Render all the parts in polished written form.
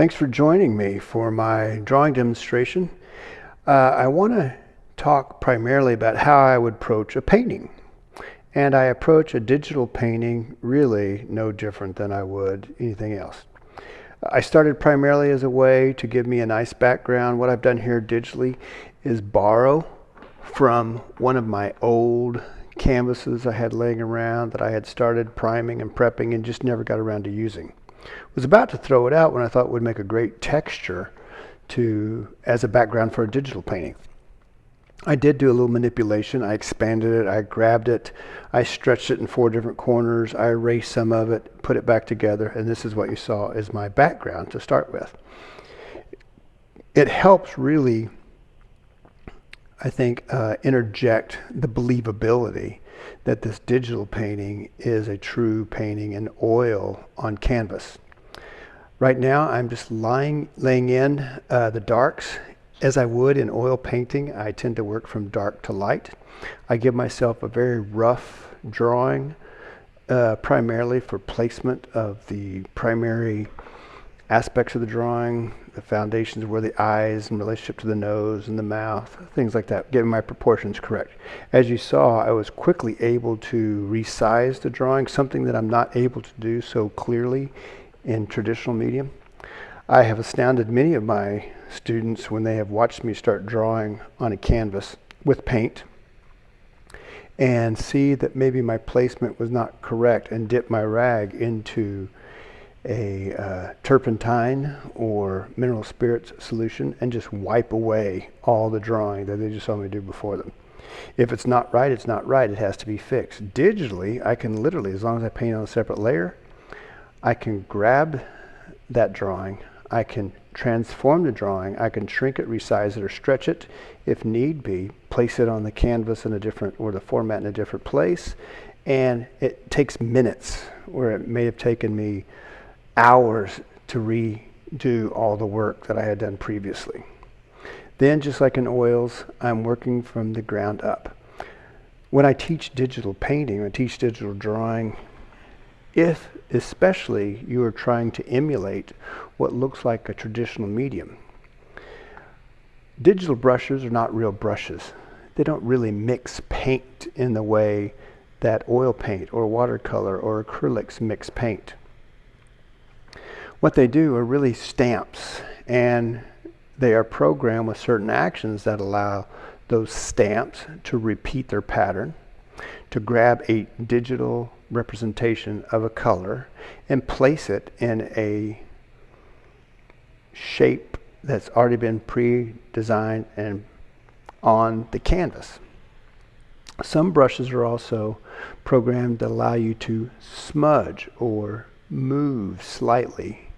Thanks for joining me for my drawing demonstration. I want to talk primarily about how I would approach a painting. And I approach a digital painting really no different than I would anything else. I started primarily as a way to give me a nice background. What I've done here digitally is borrow from one of my old canvases I had laying around that I had started priming and prepping and just never got around to using. Was about to throw it out when I thought it would make a great texture as a background for a digital painting. I did do a little manipulation. I expanded it, I grabbed it, I stretched it in 4 different corners, I erased some of it, put it back together, and this is what you saw as my background to start with. It helps really, I think, interject the believability that this digital painting is a true painting in oil on canvas. Right now I'm just laying in the darks. As I would in oil painting, I tend to work from dark to light. I give myself a very rough drawing, primarily for placement of the primary aspects of the drawing, the foundations where the eyes in relationship to the nose and the mouth, things like that, getting my proportions correct. As you saw, I was quickly able to resize the drawing, something that I'm not able to do so clearly in traditional medium. I have astounded many of my students when they have watched me start drawing on a canvas with paint and see that maybe my placement was not correct and dip my rag into a turpentine or mineral spirits solution and just wipe away all the drawing that they just saw me do before them. If it's not right, it's not right. It has to be fixed. Digitally, I can literally, as long as I paint on a separate layer, I can grab that drawing, I can transform the drawing, I can shrink it, resize it, or stretch it if need be, place it on the canvas in a different, or the format in a different place, and it takes minutes, where it may have taken me hours to redo all the work that I had done previously. Then, just like in oils, I'm working from the ground up. When I teach digital painting, I teach digital drawing, if especially you are trying to emulate what looks like a traditional medium. Digital brushes are not real brushes. They don't really mix paint in the way that oil paint or watercolor or acrylics mix paint. What they do are really stamps, and they are programmed with certain actions that allow those stamps to repeat their pattern, to grab a digital representation of a color and place it in a shape that's already been pre-designed and on the canvas. Some brushes are also programmed to allow you to smudge or move slightly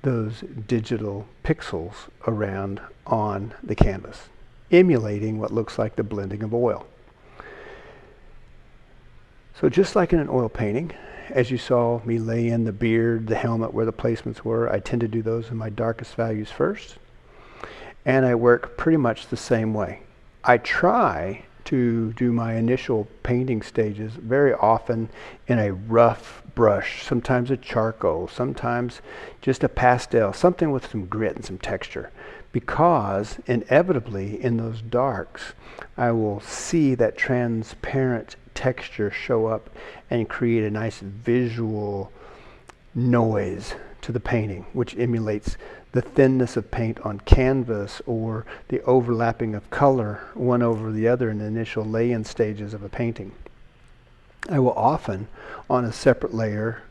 those digital pixels around on the canvas, emulating what looks like the blending of oil. So just like in an oil painting, as you saw me lay in the beard, the helmet, where the placements were, I tend to do those in my darkest values first. And I work pretty much the same way. I try to do my initial painting stages very often in a rough brush, sometimes a charcoal, sometimes just a pastel, something with some grit and some texture. Because inevitably in those darks, I will see that transparent texture show up and create a nice visual noise to the painting, which emulates the thinness of paint on canvas or the overlapping of color one over the other in the initial lay-in stages of a painting. I will often, on a separate layer,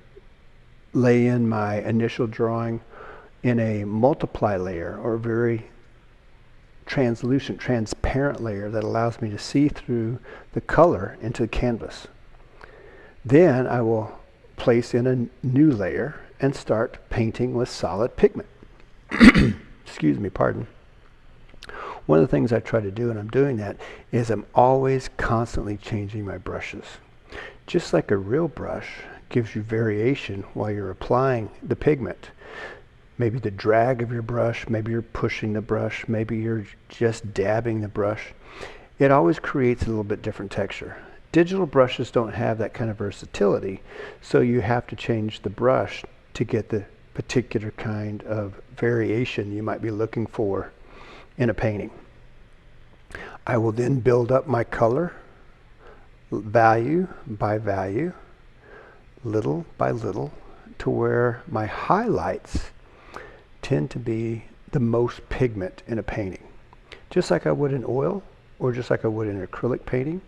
lay in my initial drawing in a multiply layer or a very translucent, transparent layer that allows me to see through the color into the canvas. Then I will place in a new layer and start painting with solid pigment. Excuse me, pardon. One of the things I try to do, and I'm doing that, is I'm always constantly changing my brushes. Just like a real brush gives you variation while you're applying the pigment. Maybe the drag of your brush, maybe you're pushing the brush, maybe you're just dabbing the brush. It always creates a little bit different texture. Digital brushes don't have that kind of versatility, so you have to change the brush to get the particular kind of variation you might be looking for in a painting. I will then build up my color value by value, little by little, to where my highlights tend to be the most pigment in a painting. Just like I would in oil, or just like I would in acrylic painting,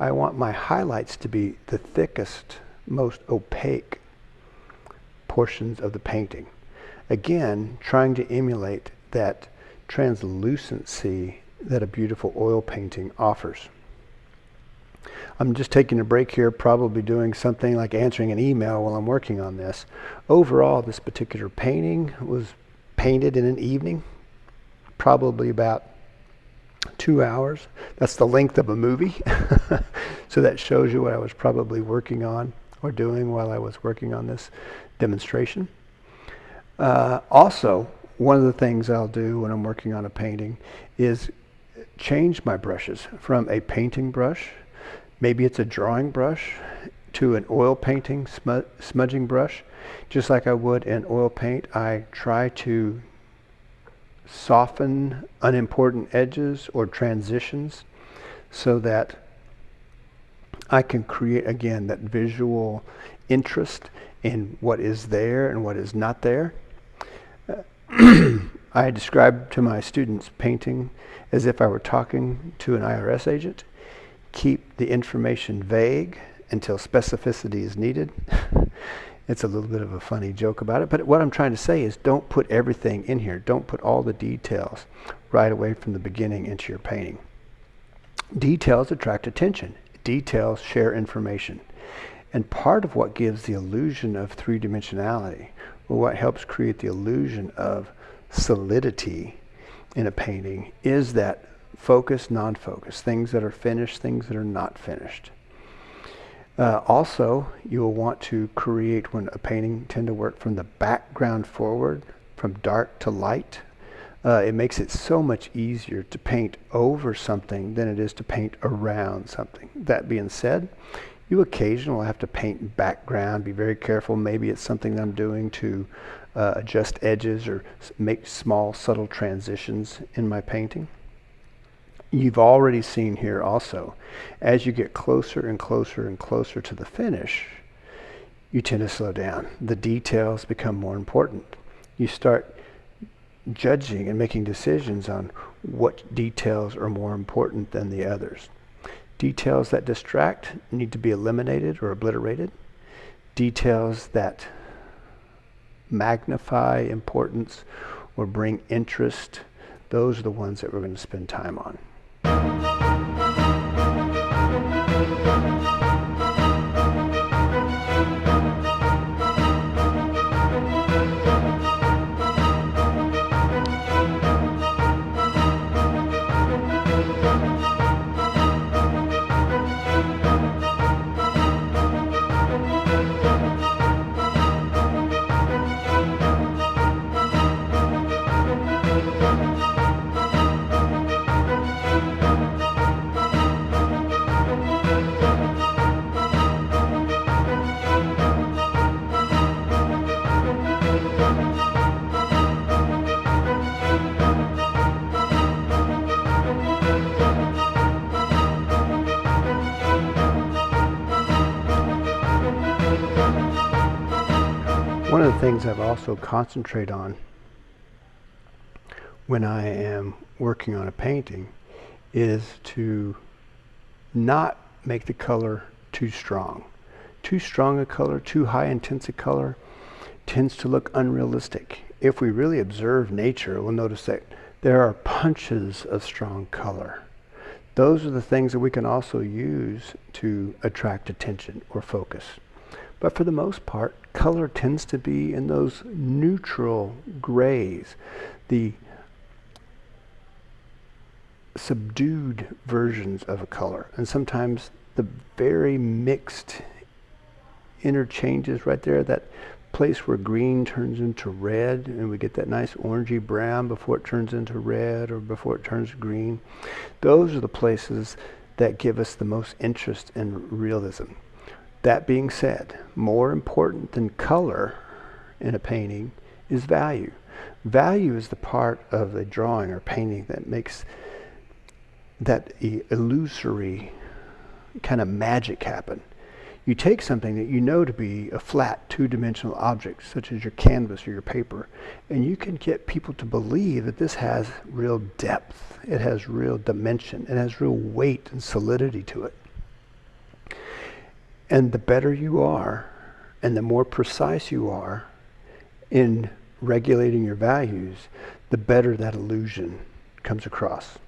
I want my highlights to be the thickest, most opaque portions of the painting. Again, trying to emulate that translucency that a beautiful oil painting offers. I'm just taking a break here, probably doing something like answering an email while I'm working on this. Overall, this particular painting was painted in an evening, probably about 2 hours. That's the length of a movie. So that shows you what I was probably working on or doing while I was working on this demonstration. Also, one of the things I'll do when I'm working on a painting is change my brushes from a painting brush, maybe it's a drawing brush, to an oil painting smudging brush. Just like I would in oil paint, I try to soften unimportant edges or transitions so that I can create, again, that visual interest in what is there and what is not there. I describe to my students painting as if I were talking to an IRS agent. Keep the information vague until specificity is needed. It's a little bit of a funny joke about it, but what I'm trying to say is don't put everything in here. Don't put all the details right away from the beginning into your painting. Details attract attention. Details share information. And part of what gives the illusion of three-dimensionality, or what helps create the illusion of solidity in a painting, is that focus, non-focus, things that are finished, things that are not finished. Also, you will want to create, when a painting, tend to work from the background forward, from dark to light. It makes it so much easier to paint over something than it is to paint around something. That being said, you occasionally will have to paint background. Be very careful. Maybe it's something that I'm doing to adjust edges or make small, subtle transitions in my painting. You've already seen here also, as you get closer and closer and closer to the finish, you tend to slow down. The details become more important. You start judging and making decisions on what details are more important than the others. Details that distract need to be eliminated or obliterated. Details that magnify importance or bring interest, those are the ones that we're going to spend time on. One of the things I've also concentrated on when I am working on a painting is to not make the color too strong. Too strong a color, too high intense a color tends to look unrealistic. If we really observe nature, we'll notice that there are punches of strong color. Those are the things that we can also use to attract attention or focus. But for the most part, color tends to be in those neutral grays, the subdued versions of a color, and sometimes the very mixed interchanges right there, that place where green turns into red and we get that nice orangey brown before it turns into red or before it turns green. Those are the places that give us the most interest in realism. That being said, more important than color in a painting is value. Value is the part of the drawing or painting that makes that illusory kind of magic happen. You take something that you know to be a flat, two-dimensional object, such as your canvas or your paper, and you can get people to believe that this has real depth, it has real dimension, it has real weight and solidity to it. And the better you are, and the more precise you are in regulating your values, the better that illusion comes across.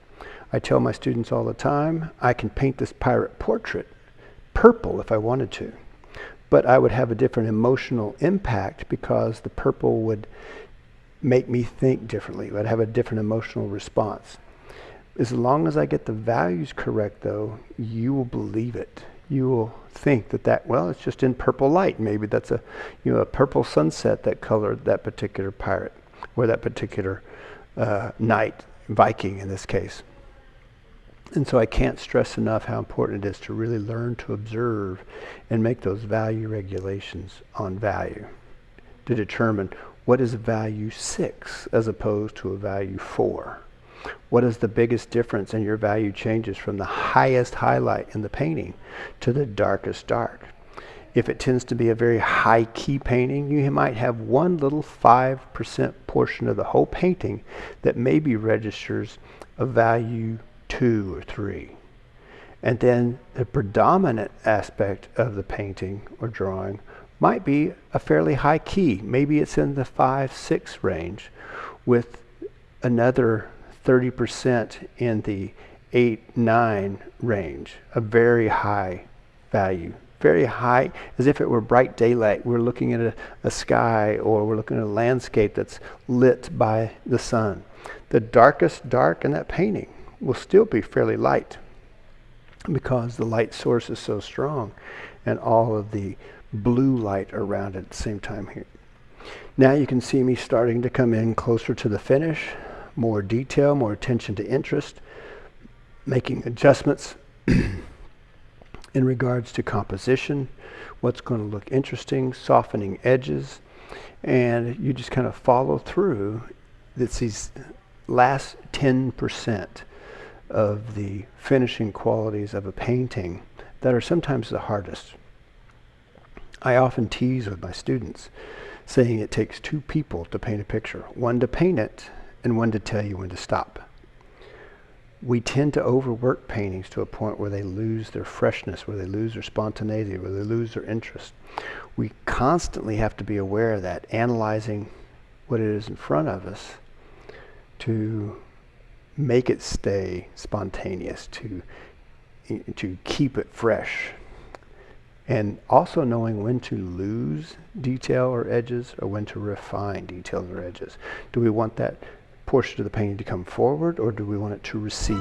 I tell my students all the time, I can paint this pirate portrait purple if I wanted to, but I would have a different emotional impact because the purple would make me think differently. I'd have a different emotional response. As long as I get the values correct, though, you will believe it. You will think that, well, it's just in purple light. Maybe that's a purple sunset that colored that particular pirate, or that particular knight, Viking in this case. And so I can't stress enough how important it is to really learn to observe and make those value regulations on value to determine what is a value 6 as opposed to a value 4. What is the biggest difference in your value changes from the highest highlight in the painting to the darkest dark? If it tends to be a very high key painting, you might have one little 5% portion of the whole painting that maybe registers a value 2 or 3. And then the predominant aspect of the painting or drawing might be a fairly high key. Maybe it's in the 5-6 range with another 30% in the 8-9 range, a very high value. Very high, as if it were bright daylight. We're looking at a sky, or we're looking at a landscape that's lit by the sun. The darkest dark in that painting will still be fairly light because the light source is so strong and all of the blue light around it at the same time here. Now you can see me starting to come in closer to the finish, more detail, more attention to interest, making adjustments in regards to composition, what's going to look interesting, softening edges, and you just kind of follow through. It's these last 10% of the finishing qualities of a painting that are sometimes the hardest. I often tease with my students, saying it takes 2 people to paint a picture, one to paint it and one to tell you when to stop. We tend to overwork paintings to a point where they lose their freshness, where they lose their spontaneity, where they lose their interest. We constantly have to be aware of that, analyzing what it is in front of us to make it stay spontaneous, to keep it fresh. And also knowing when to lose detail or edges, or when to refine details or edges. Do we want that portion of the painting to come forward, or do we want it to recede?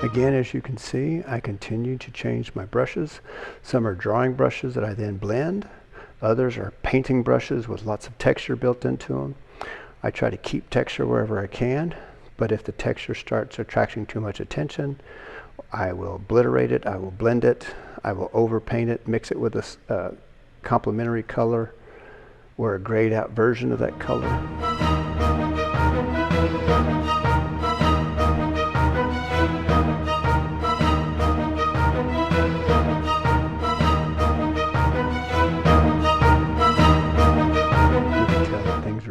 Again, as you can see, I continue to change my brushes. Some are drawing brushes that I then blend. Others are painting brushes with lots of texture built into them. I try to keep texture wherever I can, but if the texture starts attracting too much attention, I will obliterate it, I will blend it, I will overpaint it, mix it with a complementary color or a grayed out version of that color.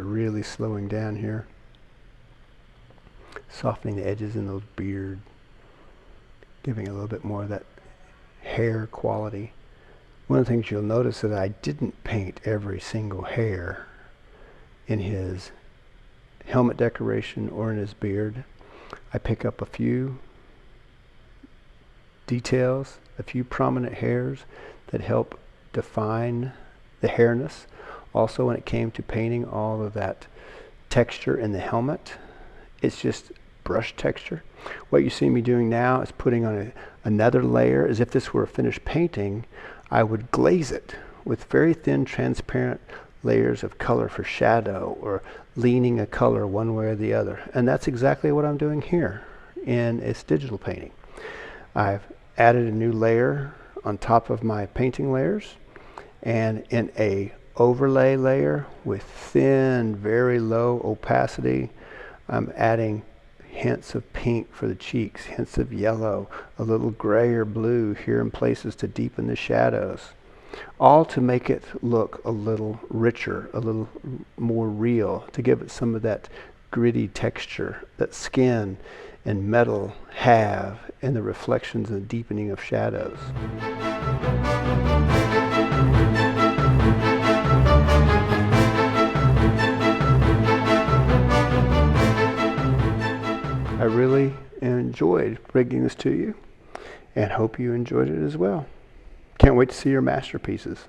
Really slowing down here, softening the edges in those beard, giving a little bit more of that hair quality. One of the things you'll notice is that I didn't paint every single hair in his helmet decoration or in his beard. I pick up a few details, a few prominent hairs that help define the hairness. Also, when it came to painting all of that texture in the helmet, it's just brush texture. What you see me doing now is putting on another layer. As if this were a finished painting, I would glaze it with very thin, transparent layers of color for shadow, or leaning a color one way or the other. And that's exactly what I'm doing here in this digital painting. I've added a new layer on top of my painting layers, and in a overlay layer with thin, very low opacity, I'm adding hints of pink for the cheeks, hints of yellow, a little gray or blue here in places to deepen the shadows, all to make it look a little richer, a little more real, to give it some of that gritty texture that skin and metal have in the reflections and deepening of shadows. I really enjoyed bringing this to you and hope you enjoyed it as well. Can't wait to see your masterpieces.